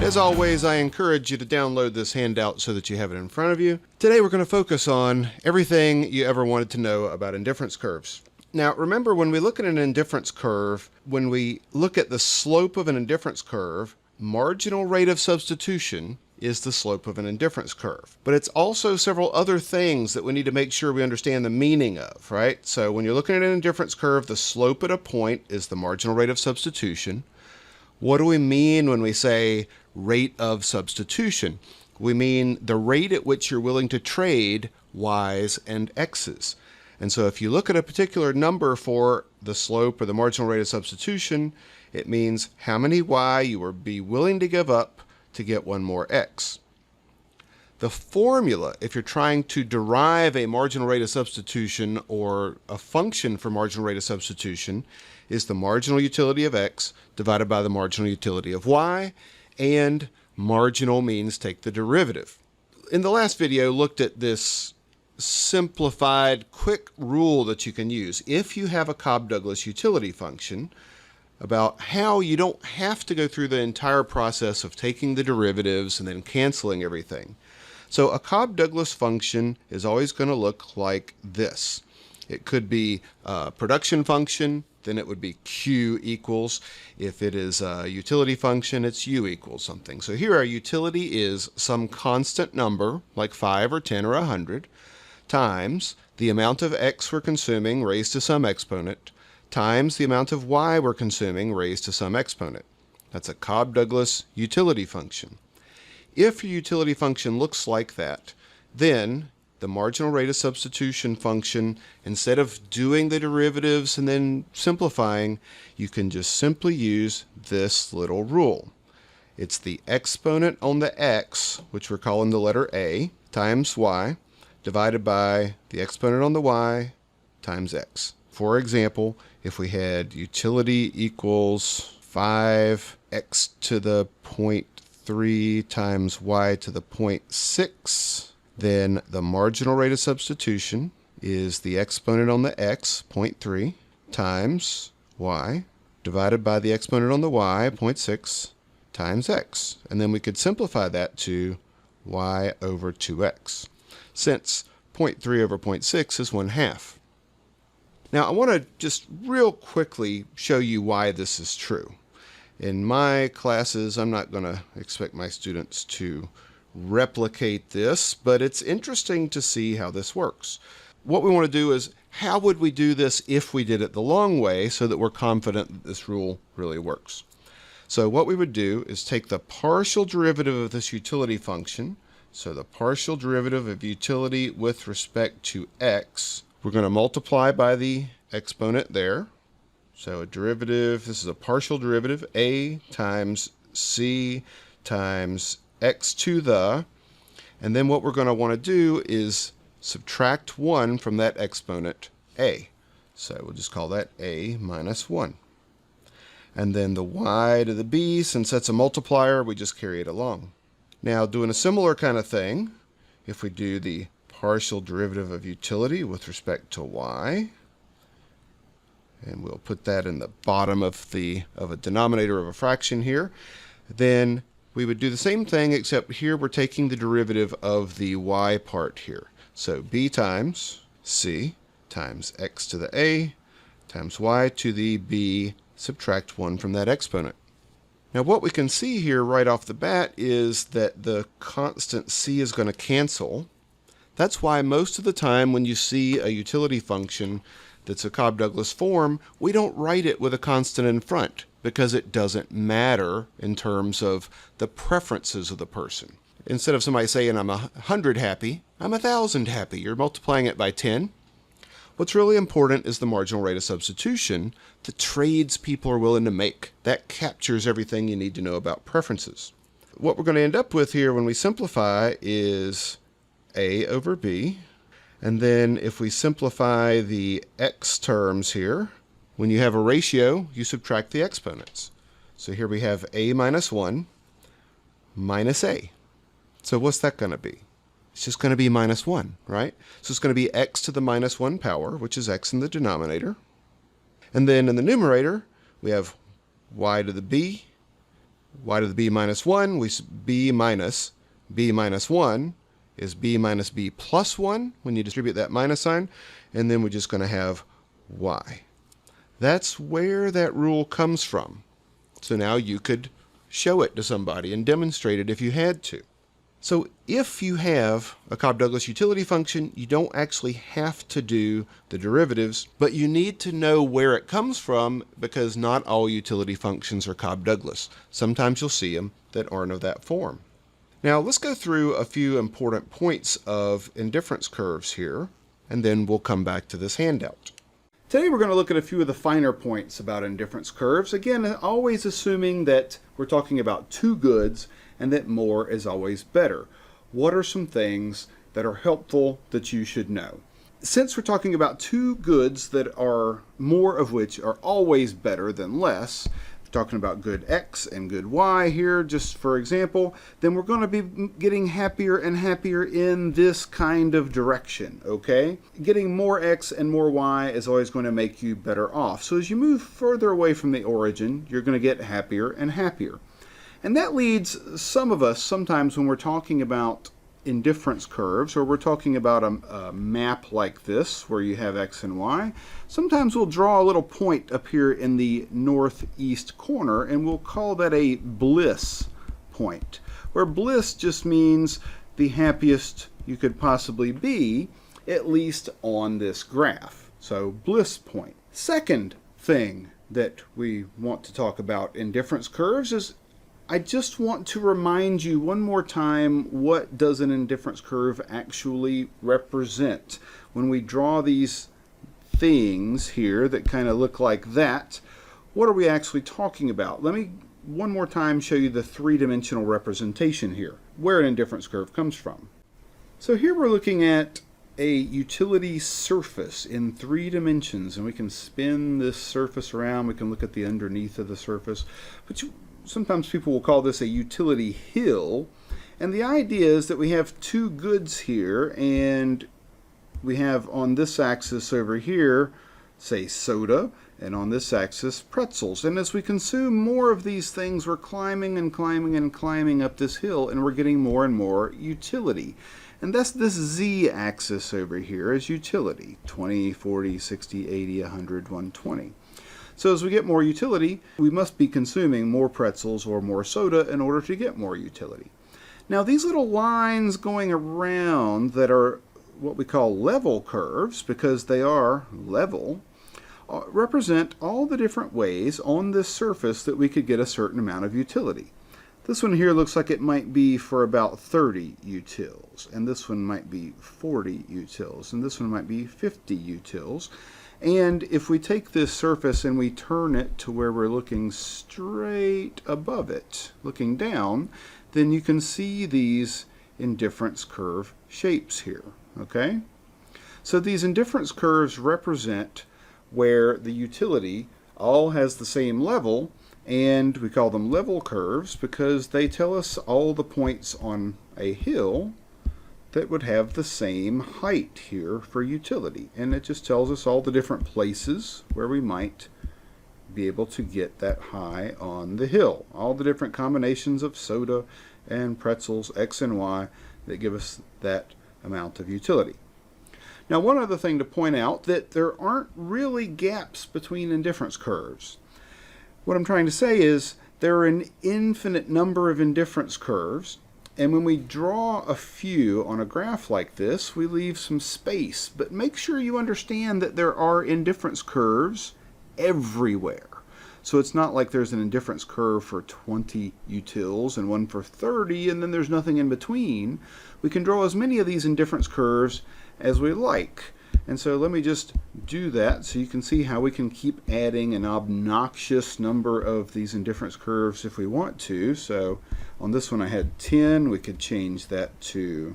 As always, I encourage you to download this handout so that you have it in front of you. Today we're going to focus on everything you ever wanted to know about indifference curves. Now remember, when we look at an indifference curve, when we look at the slope of an indifference curve, marginal rate of substitution is the slope of an indifference curve. But it's also several other things that we need to make sure we understand the meaning of, right? So when you're looking at an indifference curve, the slope at a point is the marginal rate of substitution. What do we mean when we say rate of substitution? We mean the rate at which you're willing to trade y's and x's. And so if you look at a particular number for the slope or the marginal rate of substitution, it means how many y you would be willing to give up to get one more x. The formula, if you're trying to derive a marginal rate of substitution or a function for marginal rate of substitution, is the marginal utility of x divided by the marginal utility of y, and marginal means take the derivative. In the last video, looked at this simplified quick rule that you can use if you have a Cobb-Douglas utility function, about how you don't have to go through the entire process of taking the derivatives and then canceling everything. So a Cobb-Douglas function is always going to look like this. It could be a production function, then it would be Q equals. If it is a utility function, it's U equals something. So here our utility is some constant number, like 5 or 10 or 100, times the amount of x we're consuming raised to some exponent, times the amount of y we're consuming raised to some exponent. That's a Cobb-Douglas utility function. If your utility function looks like that, then the marginal rate of substitution function, instead of doing the derivatives and then simplifying, you can just simply use this little rule. It's the exponent on the x, which we're calling the letter a, times y, divided by the exponent on the y times x. For example, if we had utility equals 5x to the 0.3 times y to the 0.6, then the marginal rate of substitution is the exponent on the x, 0.3, times y, divided by the exponent on the y, 0.6, times x. And then we could simplify that to y over 2x, since 0.3 over 0.6 is 1/2. Now I want to just real quickly show you why this is true. In my classes, I'm not going to expect my students to replicate this, but it's interesting to see how this works. What we want to do is, how would we do this if we did it the long way so that we're confident that this rule really works? So what we would do is take the partial derivative of this utility function. So the partial derivative of utility with respect to x, we're going to multiply by the exponent there. So a derivative, this is a partial derivative, a times c times x to the, and then what we're going to want to do is subtract 1 from that exponent a. So we'll just call that a minus 1. And then the y to the b, since that's a multiplier, we just carry it along. Now doing a similar kind of thing, if we do the partial derivative of utility with respect to y, and we'll put that in the bottom of a denominator of a fraction here, then we would do the same thing, except here we're taking the derivative of the y part here. So b times c times x to the a times y to the b, subtract 1 from that exponent. Now what we can see here right off the bat is that the constant c is going to cancel. That's why most of the time when you see a utility function that's a Cobb-Douglas form, we don't write it with a constant in front, because it doesn't matter in terms of the preferences of the person. Instead of somebody saying, I'm 100 happy, I'm 1,000 happy. You're multiplying it by 10. What's really important is the marginal rate of substitution, the trades people are willing to make. That captures everything you need to know about preferences. What we're going to end up with here when we simplify is a over b. And then if we simplify the x terms here, when you have a ratio, you subtract the exponents. So here we have a minus 1 minus a. So what's that going to be? It's just going to be minus 1, right? So it's going to be x to the minus 1 power, which is x in the denominator. And then in the numerator, we have y to the b y to the b minus 1, b minus 1 is b minus b plus 1 when you distribute that minus sign, and then we're just going to have y. That's where that rule comes from. So now you could show it to somebody and demonstrate it if you had to. So if you have a Cobb-Douglas utility function, you don't actually have to do the derivatives, but you need to know where it comes from because not all utility functions are Cobb-Douglas. Sometimes you'll see them that aren't of that form. Now let's go through a few important points of indifference curves here, and then we'll come back to this handout. Today we're going to look at a few of the finer points about indifference curves. Again, always assuming that we're talking about two goods and that more is always better. What are some things that are helpful that you should know? Since we're talking about two goods that are more of which are always better than less, we're talking about good X and good Y here, just for example, then we're going to be getting happier and happier in this kind of direction, okay? Getting more X and more Y is always going to make you better off. So as you move further away from the origin, you're going to get happier and happier. And that leads some of us, sometimes when we're talking about indifference curves, or we're talking about a map like this, where you have X and Y, sometimes we'll draw a little point up here in the northeast corner, and we'll call that a bliss point, where bliss just means the happiest you could possibly be, at least on this graph. So bliss point. Second thing that we want to talk about indifference curves is I just want to remind you one more time, what does an indifference curve actually represent? When we draw these things here that kind of look like that, what are we actually talking about? Let me one more time show you the three-dimensional representation here, where an indifference curve comes from. So here we're looking at a utility surface in 3 dimensions, and we can spin this surface around, we can look at the underneath of the surface, but sometimes people will call this a utility hill, and the idea is that we have two goods here, and we have on this axis over here, say soda, and on this axis pretzels. And as we consume more of these things, we're climbing and climbing and climbing up this hill, and we're getting more and more utility. And that's this z-axis over here is utility, 20, 40, 60, 80, 100, 120. So as we get more utility, we must be consuming more pretzels or more soda in order to get more utility. Now these little lines going around that are what we call level curves, because they are level, represent all the different ways on this surface that we could get a certain amount of utility. This one here looks like it might be for about 30 utils, and this one might be 40 utils, and this one might be 50 utils. And if we take this surface and we turn it to where we're looking straight above it, looking down, then you can see these indifference curve shapes here, okay? So these indifference curves represent where the utility all has the same level, and we call them level curves because they tell us all the points on a hill that would have the same height here for utility. And it just tells us all the different places where we might be able to get that high on the hill. All the different combinations of soda and pretzels, X and Y, that give us that amount of utility. Now one other thing to point out, that there aren't really gaps between indifference curves. What I'm trying to say is there are an infinite number of indifference curves, and when we draw a few on a graph like this, we leave some space. But make sure you understand that there are indifference curves everywhere. So it's not like there's an indifference curve for 20 utils and one for 30, and then there's nothing in between. We can draw as many of these indifference curves as we like. And so let me just do that so you can see how we can keep adding an obnoxious number of these indifference curves if we want to. So on this one I had 10. We could change that to,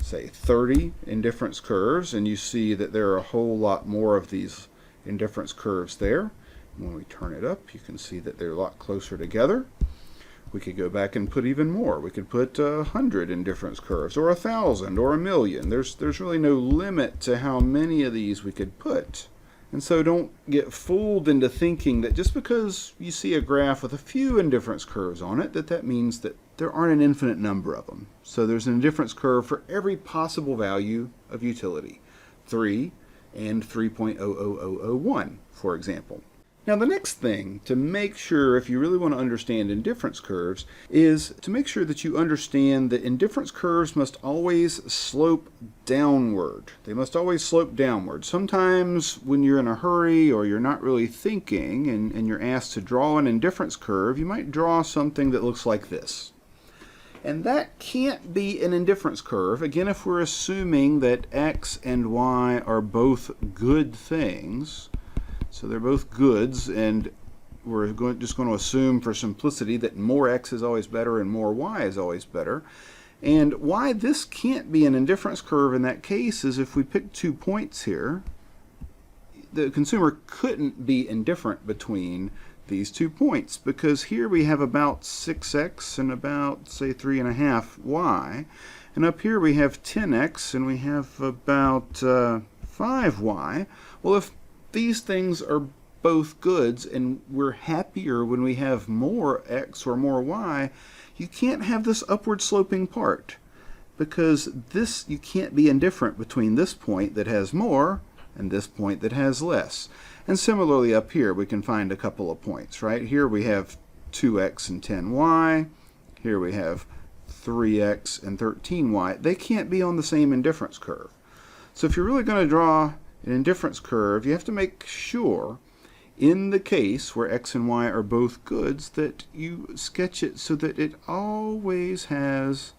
say, 30 indifference curves, and you see that there are a whole lot more of these indifference curves there. When we turn it up, you can see that they're a lot closer together. We could go back and put even more. We could put 100 indifference curves, or 1,000, or 1,000,000. There's really no limit to how many of these we could put. And so don't get fooled into thinking that just because you see a graph with a few indifference curves on it, that means that there aren't an infinite number of them. So there's an indifference curve for every possible value of utility, 3 and 3.00001, for example. Now the next thing to make sure, if you really want to understand indifference curves, is to make sure that you understand that indifference curves must always slope downward. They must always slope downward. Sometimes when you're in a hurry or you're not really thinking and you're asked to draw an indifference curve, you might draw something that looks like this. And that can't be an indifference curve, again, if we're assuming that x and y are both good things. So they're both goods, and we're just going to assume for simplicity that more x is always better and more y is always better. And why this can't be an indifference curve in that case is if we pick 2 points here, the consumer couldn't be indifferent between these 2 points, because here we have about 6x and about, say, 3.5y, and up here we have 10x and we have about 5y. Well, if these things are both goods and we're happier when we have more x or more y, you can't have this upward sloping part, because you can't be indifferent between this point that has more and this point that has less. And similarly up here we can find a couple of points, right? Here we have 2x and 10y. Here we have 3x and 13y. They can't be on the same indifference curve. So if you're really going to draw an indifference curve, you have to make sure in the case where x and y are both goods that you sketch it so that it always has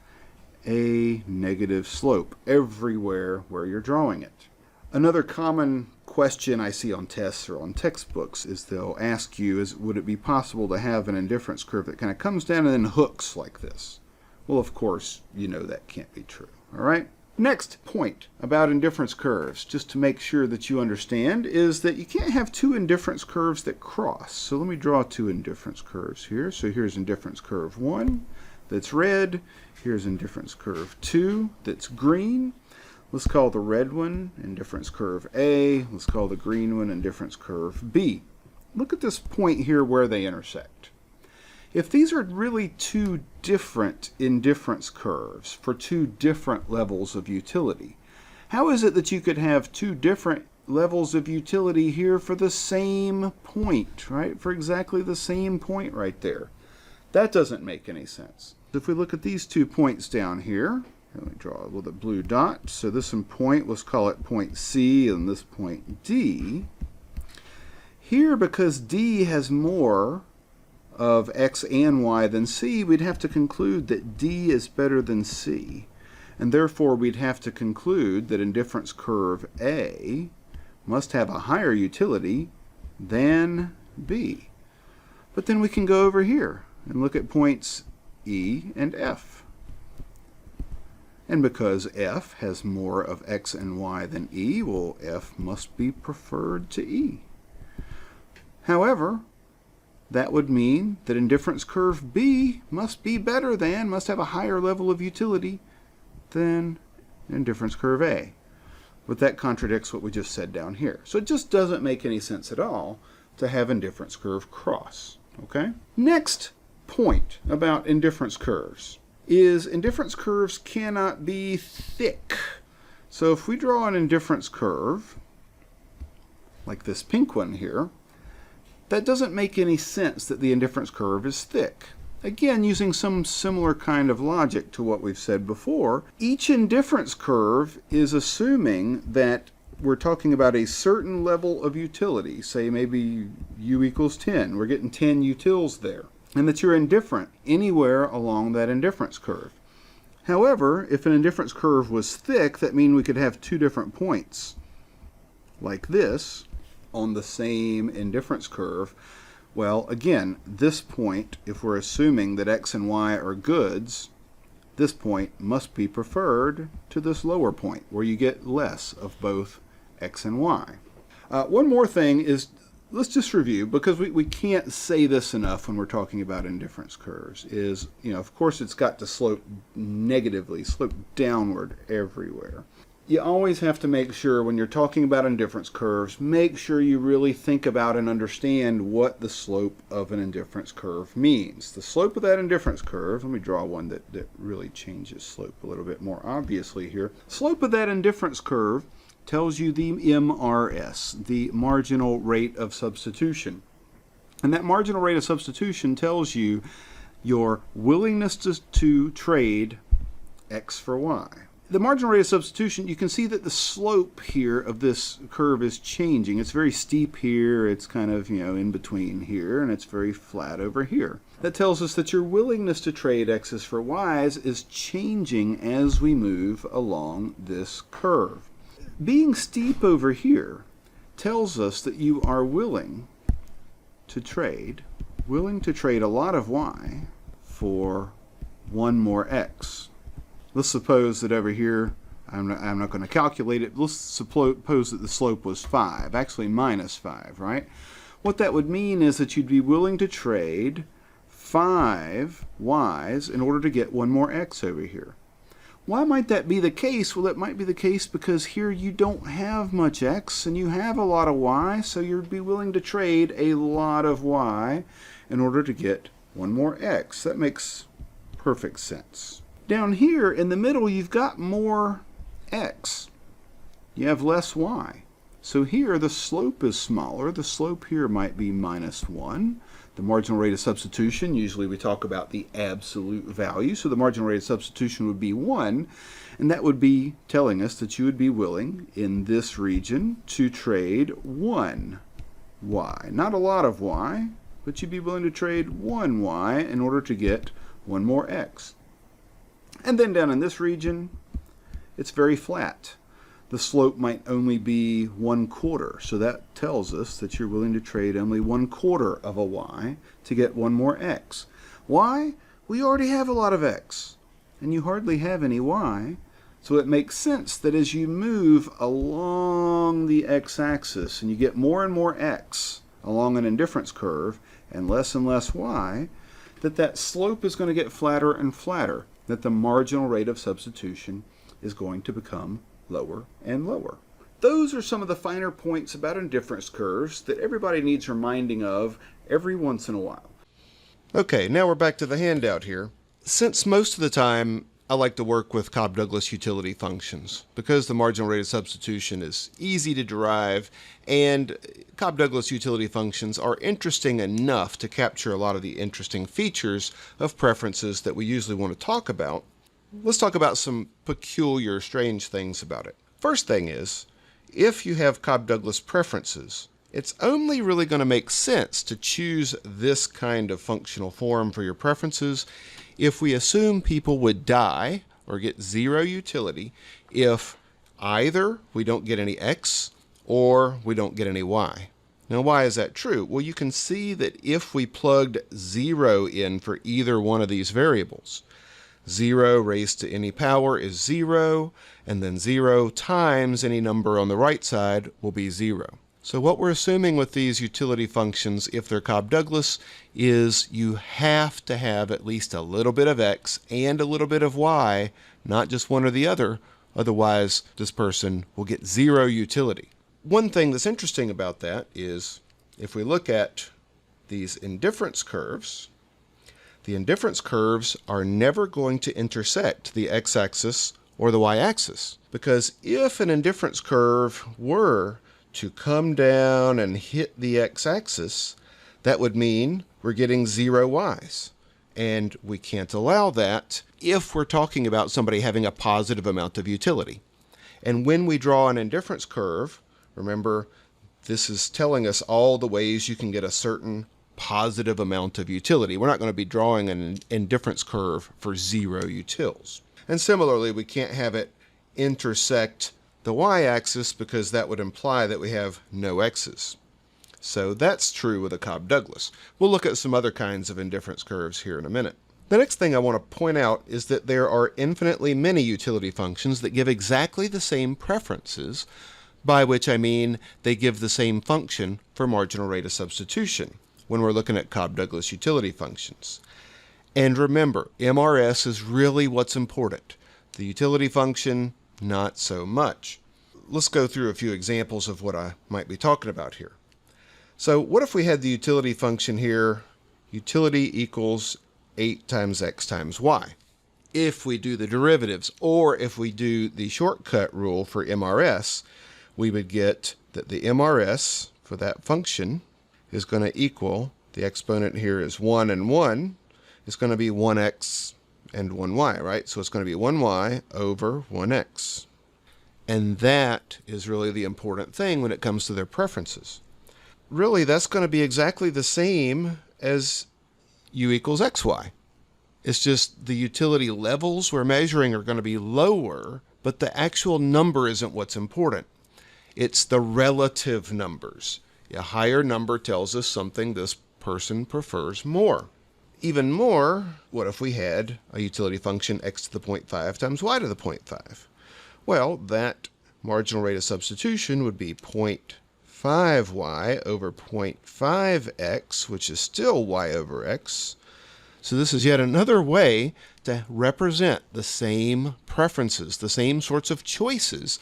a negative slope everywhere where you're drawing it. Another common question I see on tests or on textbooks is they'll ask you, would it be possible to have an indifference curve that kind of comes down and then hooks like this? Well, of course, you know that can't be true. All right? Next point about indifference curves, just to make sure that you understand, is that you can't have 2 indifference curves that cross. So let me draw 2 indifference curves here. So here's indifference curve 1 that's red. Here's indifference curve 2 that's green. Let's call the red one indifference curve A. Let's call the green one indifference curve B. Look at this point here where they intersect. If these are really 2 different indifference curves for 2 different levels of utility, how is it that you could have 2 different levels of utility here for the same point, right? For exactly the same point right there. That doesn't make any sense. If we look at these 2 points down here, let me draw a little blue dot. So this one point, let's call it point C, and this point D. Here, because D has more of x and y than C, we'd have to conclude that D is better than C. And therefore, we'd have to conclude that indifference curve A must have a higher utility than B. But then we can go over here and look at points E and F. And because F has more of x and y than E, well, F must be preferred to E. However, that would mean that indifference curve B must be better than, must have a higher level of utility than indifference curve A. But that contradicts what we just said down here. So it just doesn't make any sense at all to have indifference curve cross. Okay? Next point about indifference curves is indifference curves cannot be thick. So if we draw an indifference curve, like this pink one here, that doesn't make any sense that the indifference curve is thick. Again, using some similar kind of logic to what we've said before, each indifference curve is assuming that we're talking about a certain level of utility, say maybe u equals 10. We're getting 10 utils there. And that you're indifferent anywhere along that indifference curve. However, if an indifference curve was thick, that means we could have 2 different points, like this, on the same indifference curve. Well, again, this point, if we're assuming that x and y are goods, this point must be preferred to this lower point, where you get less of both x and y. One more thing is, let's just review, because we can't say this enough when we're talking about indifference curves, is, of course it's got to slope negatively, slope downward everywhere. You always have to make sure when you're talking about indifference curves, make sure you really think about and understand what the slope of an indifference curve means. The slope of that indifference curve, let me draw one that really changes slope a little bit more obviously here. Slope of that indifference curve tells you the MRS, the marginal rate of substitution. And that marginal rate of substitution tells you your willingness to trade X for Y. The marginal rate of substitution, you can see that the slope here of this curve is changing. It's very steep here, it's kind of, in between here, and it's very flat over here. That tells us that your willingness to trade X's for Y's is changing as we move along this curve. Being steep over here tells us that you are willing to trade a lot of Y for one more X. Let's suppose that over here, I'm not going to calculate it, let's suppose that the slope was 5, actually minus 5, right? What that would mean is that you'd be willing to trade 5 Y's in order to get one more X over here. Why might that be the case? Well, that might be the case because here you don't have much X and you have a lot of Y, so you'd be willing to trade a lot of Y in order to get one more X. That makes perfect sense. Down here in the middle, you've got more X. You have less Y. So here the slope is smaller. The slope here might be minus 1. The marginal rate of substitution, usually we talk about the absolute value, so the marginal rate of substitution would be 1, and that would be telling us that you would be willing in this region to trade 1 Y. Not a lot of Y, but you'd be willing to trade 1 Y in order to get one more X. And then down in this region, it's very flat. The slope might only be 1/4, so that tells us that you're willing to trade only 1/4 of a Y to get one more X. Why? We already have a lot of X, and you hardly have any Y, so it makes sense that as you move along the x-axis and you get more and more X along an indifference curve and less Y, that slope is going to get flatter and flatter, that the marginal rate of substitution is going to become lower and lower. Those are some of the finer points about indifference curves that everybody needs reminding of every once in a while. Okay, now we're back to the handout here. Since most of the time I like to work with Cobb-Douglas utility functions because the marginal rate of substitution is easy to derive and Cobb-Douglas utility functions are interesting enough to capture a lot of the interesting features of preferences that we usually want to talk about. Let's talk about some peculiar, strange things about it. First thing is, if you have Cobb-Douglas preferences, it's only really going to make sense to choose this kind of functional form for your preferences if we assume people would die or get 0 utility if either we don't get any X or we don't get any Y. Now, why is that true? Well, you can see that if we plugged 0 in for either one of these variables, 0 raised to any power is 0, and then 0 times any number on the right side will be 0. So what we're assuming with these utility functions, if they're Cobb-Douglas, is you have to have at least a little bit of X and a little bit of Y, not just one or the other, otherwise this person will get 0 utility. One thing that's interesting about that is if we look at these indifference curves, the indifference curves are never going to intersect the x-axis or the y-axis, because if an indifference curve were to come down and hit the x-axis, that would mean we're getting 0 y's. And we can't allow that if we're talking about somebody having a positive amount of utility. And when we draw an indifference curve, remember, this is telling us all the ways you can get a certain positive amount of utility. We're not going to be drawing an indifference curve for 0 utils. And similarly, we can't have it intersect the y-axis because that would imply that we have no x's. So that's true with a Cobb-Douglas. We'll look at some other kinds of indifference curves here in a minute. The next thing I want to point out is that there are infinitely many utility functions that give exactly the same preferences, by which I mean they give the same function for marginal rate of substitution when we're looking at Cobb-Douglas utility functions. And remember, MRS is really what's important. The utility function not so much. Let's go through a few examples of what I might be talking about here. So what if we had the utility function here, utility equals 8 times x times y? If we do the derivatives, or if we do the shortcut rule for MRS, we would get that the MRS for that function is going to equal, the exponent here is 1 and 1, it's going to be 1x and 1y, right? So it's going to be 1y over 1x. And that is really the important thing when it comes to their preferences. Really, that's going to be exactly the same as u equals xy. It's just the utility levels we're measuring are going to be lower, but the actual number isn't what's important. It's the relative numbers. A higher number tells us something this person prefers more. Even more, what if we had a utility function x to the 0.5 times y to the 0.5? Well, that marginal rate of substitution would be 0.5y over 0.5x, which is still y over x. So this is yet another way to represent the same preferences, the same sorts of choices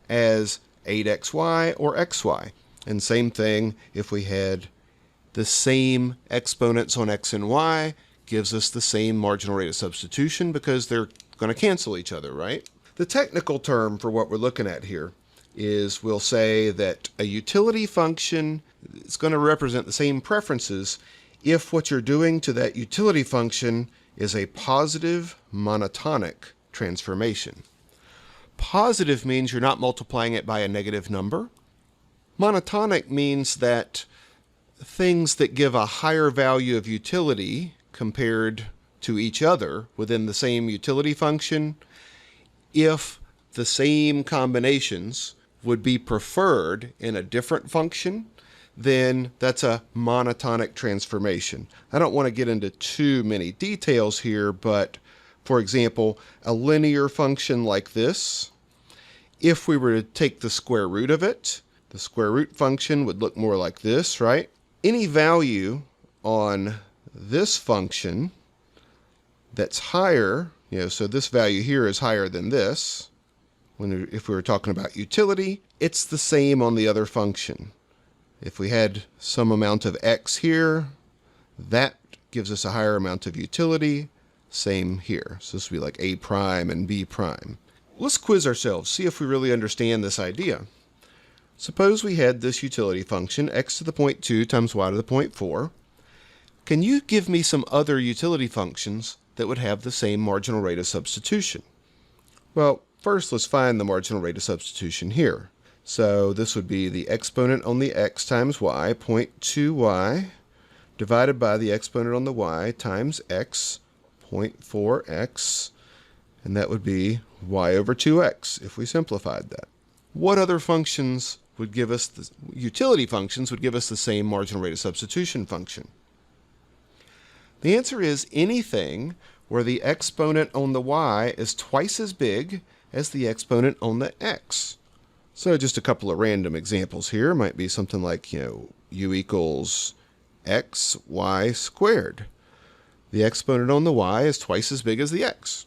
as 8xy or xy. And same thing if we had the same exponents on x and y, gives us the same marginal rate of substitution because they're going to cancel each other, right? The technical term for what we're looking at here is we'll say that a utility function is going to represent the same preferences if what you're doing to that utility function is a positive monotonic transformation. Positive means you're not multiplying it by a negative number. Monotonic means that things that give a higher value of utility compared to each other within the same utility function, if the same combinations would be preferred in a different function, then that's a monotonic transformation. I don't want to get into too many details here, but for example, a linear function like this, if we were to take the square root of it, the square root function would look more like this, right? Any value on this function that's higher, so this value here is higher than this. If we were talking about utility, it's the same on the other function. If we had some amount of x here, that gives us a higher amount of utility. Same here. So this would be like a prime and b prime. Let's quiz ourselves, see if we really understand this idea. Suppose we had this utility function, x to the 0.2 times y to the 0.4. Can you give me some other utility functions that would have the same marginal rate of substitution? Well, first let's find the marginal rate of substitution here. So this would be the exponent on the x times y, 0.2y, divided by the exponent on the y times x, 0.4x, and that would be y over 2x if we simplified that. What other functions would give us, the utility functions would give us the same marginal rate of substitution function? The answer is anything where the exponent on the y is twice as big as the exponent on the x. So just a couple of random examples here might be something like, u equals x y squared. The exponent on the y is twice as big as the x.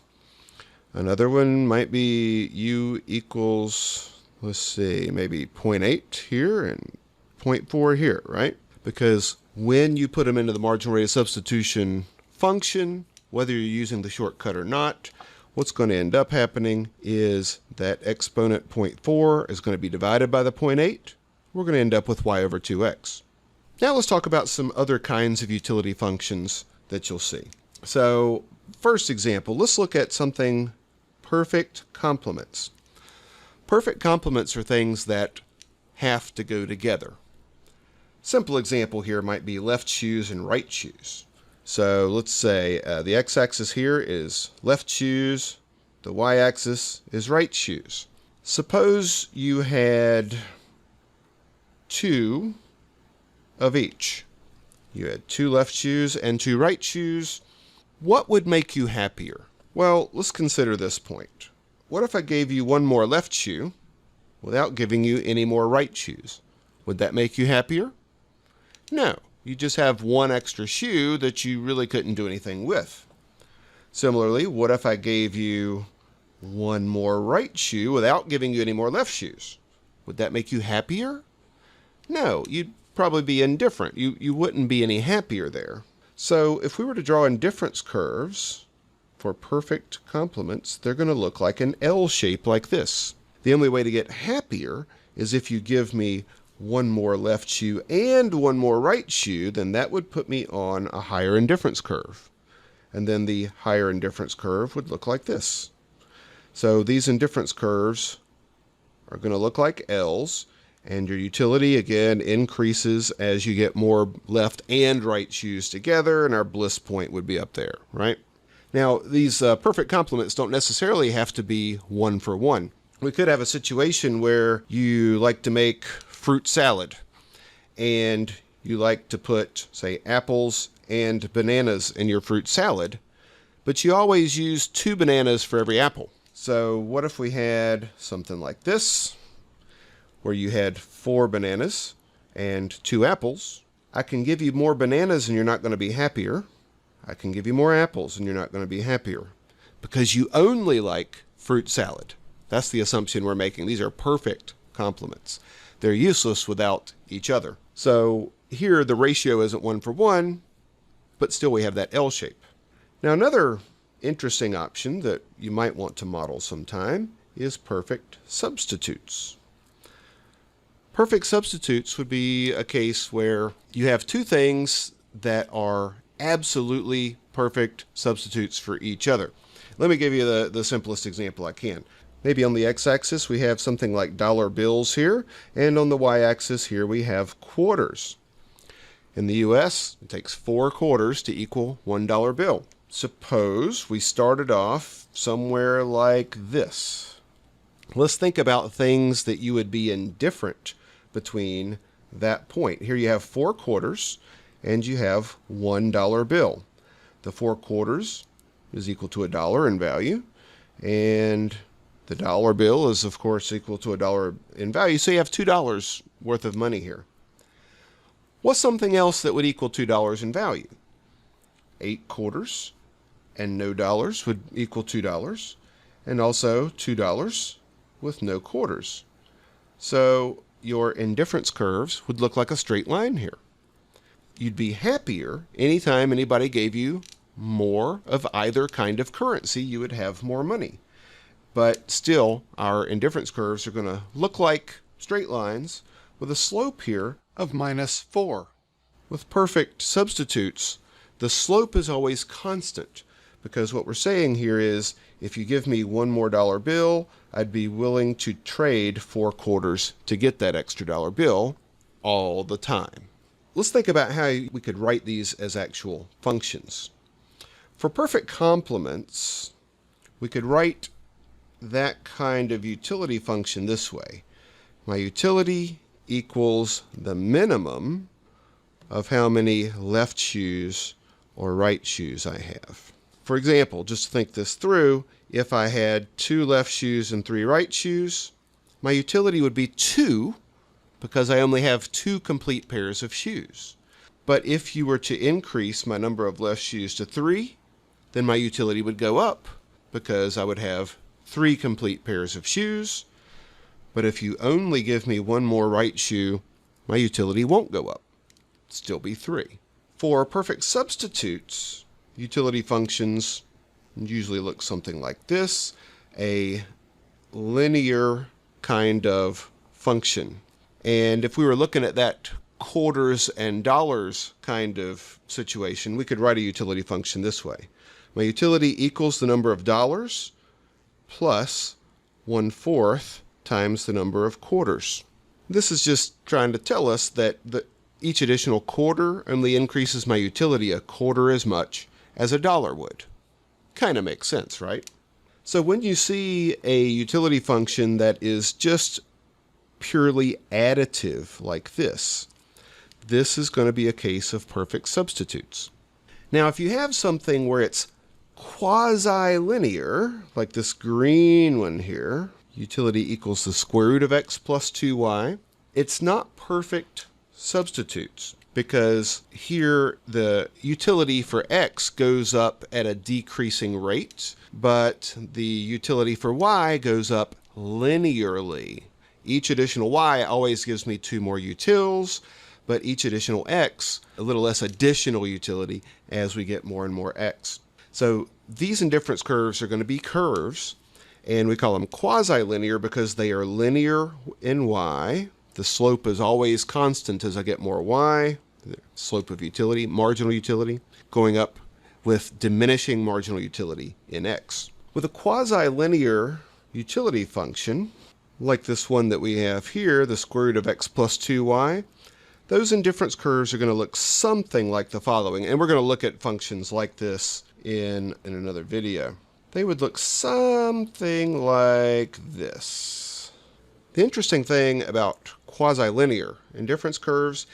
Another one might be u equals, let's see, maybe 0.8 here and 0.4 here, right? Because when you put them into the marginal rate of substitution function, whether you're using the shortcut or not, what's going to end up happening is that exponent 0.4 is going to be divided by the 0.8. We're going to end up with y over 2x. Now let's talk about some other kinds of utility functions that you'll see. So first example, let's look at something perfect complements. Perfect complements are things that have to go together. Simple example here might be left shoes and right shoes. So let's say the x-axis here is left shoes, the y-axis is right shoes. Suppose you had 2 of each. You had 2 left shoes and 2 right shoes. What would make you happier? Well, let's consider this point. What if I gave you 1 more left shoe without giving you any more right shoes? Would that make you happier? No. You just have 1 extra shoe that you really couldn't do anything with. Similarly, what if I gave you one more right shoe without giving you any more left shoes. Would that make you happier? No, you'd probably be indifferent. You wouldn't be any happier there. So if we were to draw indifference curves for perfect complements, they're going to look like an L shape like this. The only way to get happier is if you give me one more left shoe and one more right shoe, then that would put me on a higher indifference curve. And then the higher indifference curve would look like this. So these indifference curves are going to look like L's, and your utility again increases as you get more left and right shoes together, and our bliss point would be up there, right? Now, these perfect complements don't necessarily have to be one for one. We could have a situation where you like to make fruit salad, and you like to put, say, apples and bananas in your fruit salad, but you always use 2 bananas for every apple. So what if we had something like this, where you had 4 bananas and 2 apples? I can give you more bananas and you're not going to be happier. I can give you more apples and you're not going to be happier, because you only like fruit salad. That's the assumption we're making. These are perfect complements. They're useless without each other. So here the ratio isn't 1 for 1, but still we have that L shape. Now another interesting option that you might want to model sometime is perfect substitutes. Perfect substitutes would be a case where you have 2 things that are absolutely perfect substitutes for each other. Let me give you the simplest example I can. Maybe on the x-axis we have something like dollar bills here, and on the y-axis here we have quarters. In the US, it takes 4 quarters to equal $1 bill. Suppose we started off somewhere like this. Let's think about things that you would be indifferent between that point. Here you have 4 quarters and you have $1 bill. The 4 quarters is equal to $1 in value, and the dollar bill is of course equal to $1 in value, so you have $2 worth of money here. What's something else that would equal $2 in value? 8 quarters and no dollars would equal $2, and also $2 with no quarters. So your indifference curves would look like a straight line here. You'd be happier anytime anybody gave you more of either kind of currency. You would have more money. But still, our indifference curves are going to look like straight lines with a slope here of -4. With perfect substitutes, the slope is always constant, because what we're saying here is if you give me one more dollar bill, I'd be willing to trade 4 quarters to get that extra dollar bill all the time. Let's think about how we could write these as actual functions. For perfect complements, we could write that kind of utility function this way. My utility equals the minimum of how many left shoes or right shoes I have. For example, just to think this through, if I had 2 left shoes and 3 right shoes, my utility would be 2, because I only have 2 complete pairs of shoes. But if you were to increase my number of left shoes to 3, then my utility would go up, because I would have 3 complete pairs of shoes. But if you only give me 1 more right shoe, my utility won't go up. It'd still be 3. For perfect substitutes, utility functions usually look something like this, a linear kind of function. And if we were looking at that quarters and dollars kind of situation, we could write a utility function this way. My utility equals the number of dollars plus 1/4 times the number of quarters. This is just trying to tell us that each additional quarter only increases my utility a quarter as much as a dollar would. Kind of makes sense, right? So when you see a utility function that is just purely additive like this is going to be a case of perfect substitutes. Now, if you have something where it's quasi-linear, like this green one here, utility equals the square root of x plus 2y, it's not perfect substitutes, because here the utility for x goes up at a decreasing rate, but the utility for y goes up linearly. Each additional y always gives me 2 more utils, but each additional x, a little less additional utility as we get more and more x. So these indifference curves are going to be curves, and we call them quasi-linear because they are linear in y. The slope is always constant as I get more y, the slope of utility, marginal utility, going up with diminishing marginal utility in x. With a quasi-linear utility function, like this one that we have here, the square root of x plus 2y, those indifference curves are going to look something like the following. And we're going to look at functions like this in another video. They would look something like this. The interesting thing about quasi-linear indifference curves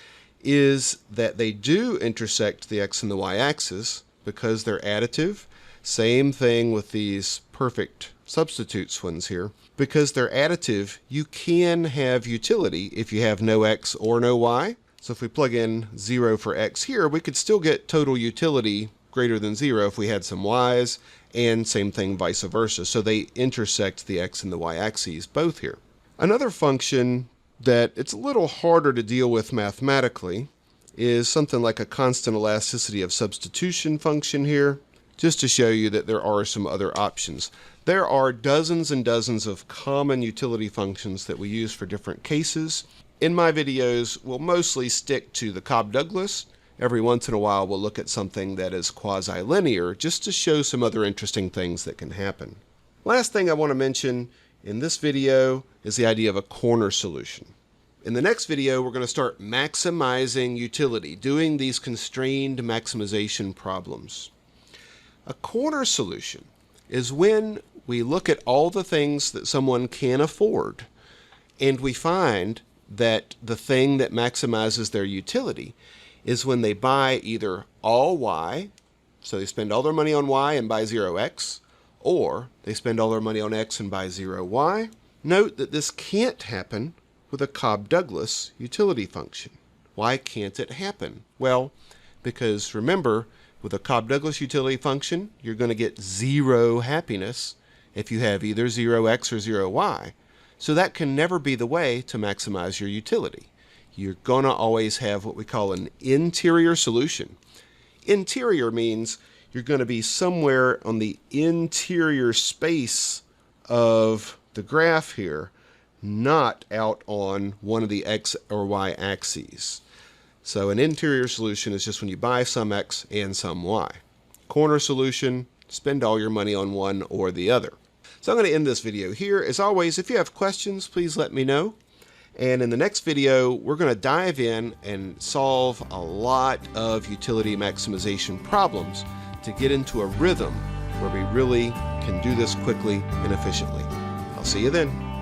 is that they do intersect the x and the y-axis because they're additive. Same thing with these perfect substitutes ones here. Because they're additive, you can have utility if you have no x or no y. So if we plug in 0 for x here, we could still get total utility greater than 0 if we had some y's, and same thing vice versa. So they intersect the x and the y axes both here. Another function that it's a little harder to deal with mathematically is something like a constant elasticity of substitution function here, just to show you that there are some other options. There are dozens and dozens of common utility functions that we use for different cases. In my videos, we'll mostly stick to the Cobb-Douglas. Every once in a while, we'll look at something that is quasi-linear just to show some other interesting things that can happen. Last thing I want to mention in this video is the idea of a corner solution. In the next video, we're going to start maximizing utility, doing these constrained maximization problems. A corner solution is when we look at all the things that someone can afford, and we find that the thing that maximizes their utility is when they buy either all y, so they spend all their money on y and buy 0x, or they spend all their money on x and buy 0y. Note that this can't happen with a Cobb-Douglas utility function. Why can't it happen? Well, because remember, with a Cobb-Douglas utility function, you're going to get 0 happiness if you have either 0x or 0y. So that can never be the way to maximize your utility. You're going to always have what we call an interior solution. Interior means you're going to be somewhere on the interior space of the graph here, not out on one of the x or y axes. So an interior solution is just when you buy some x and some y. Corner solution, spend all your money on one or the other. So I'm going to end this video here. As always, if you have questions, please let me know. And in the next video, we're going to dive in and solve a lot of utility maximization problems to get into a rhythm where we really can do this quickly and efficiently. I'll see you then.